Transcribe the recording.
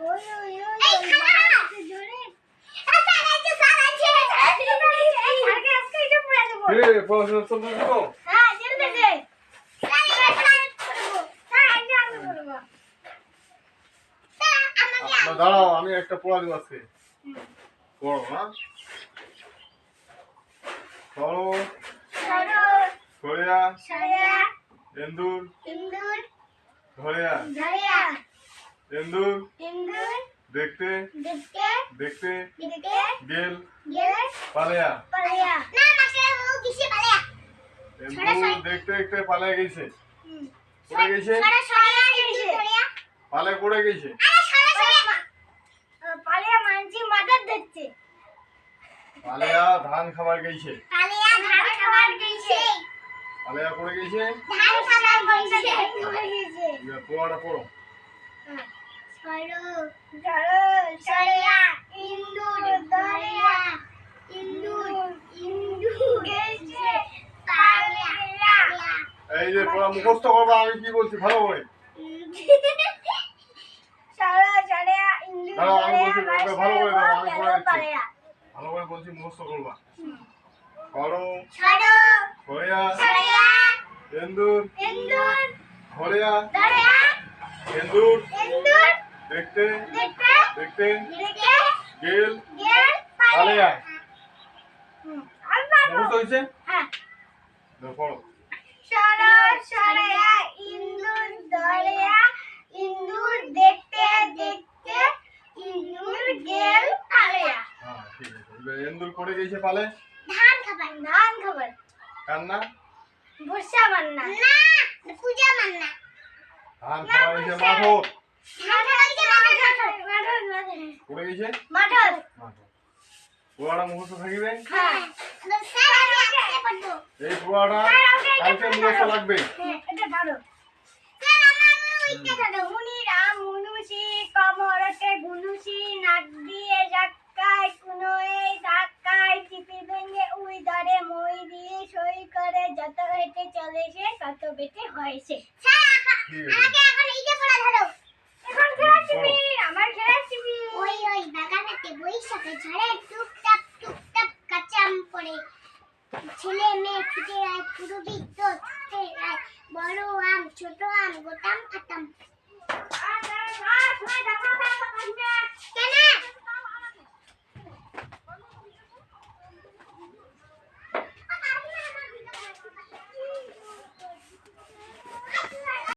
ওই ওই ওই এই খালা জোরে সারাইছে সারাইছে এই আজকে এটা পুরা দেব এ পড়াশোনা চলতে দেবো হ্যাঁ চলতে দে দাঁড়াও আমি একটা পড়া দিব আজকে পড়ো না পড়ো সরিয়া এন্দুর ধরিয়া এন্দুর দেখতে দেখতে গেল পালিয়া এন্দুর দেখতে দেখতে পালিয়া গেছে পড়ে গেছে পালে পড়ে গেছে পালিয়া মানছি মাথার দিচ্ছে পালিয়া ধান খাবার গেছে পালিয়া ধান খাবার গেছে পালিয়া পড়ে গেছে ধান খাবার গেছে পড়াটা পড়ো সরিয়া ইন্দুর দরিয়া ইন্দুর গেছে পালিয়া এই যে পড়া মুখস্থ করবা আমি কি বলছি ভালো করে সরিয়া ইন্দুর দাঁড়াও, আমি বলছি, দরিয়া ভালো করে দাও, আমি পড়ে দিচ্ছি। পালিয়া ভালো করে বলছি মুখস্থ করবা করো সরো সরিয়া সরিয়া এন্দুর ইন্দুর ধরিয়া দরিয়া এন্দুর ইন্দুর দেখতে দেখতে দেখতে দেখতে গেল গেল পালিয়া আর পারবো মুখস্থ হয়েছে হ্যাঁ দাও, পড়ো সরিয়া ইন্দুর দরিয়া ইন্দুর দেখতে দেখতে ইন্দুর গেল পালিয়া হ্যাঁ ঠিক আছে এবার এন্দুর পড়ে গেছে পালে ধান খাবার কান্না বর্ষা মান্না না পূজা মান্না ধান খাবার গেছে মাঠর পড়ে গেছে মাঠর মাঠর পোড়াটা মুখস্থ থাকিবে হ্যাঁ এই পোড়াটা কালকে মুখস্থ লাগবে এটা ধরো মুনুষি কমরতে গুনুষি নাক দিয়ে ঝাক্কায় কুনোয় ধাক্কায় চিপি ভেঙে উই ধরে মই দিয়ে সই করে যত হেঁটে চলেছে তত বেটে হয়েছে ঠিক আছে এখন খেলা টিভি আমার খেলা টিভি ওই বাগানেতে বৈশাখে ঝড়ে টুকটাপ কাচাম পড়ে ছেলে মেয়ে ছুটে আয় পুরো বৃদ্ধ ছুটে আয় বড় আম ছোট আম গোটাম খাতাম কেন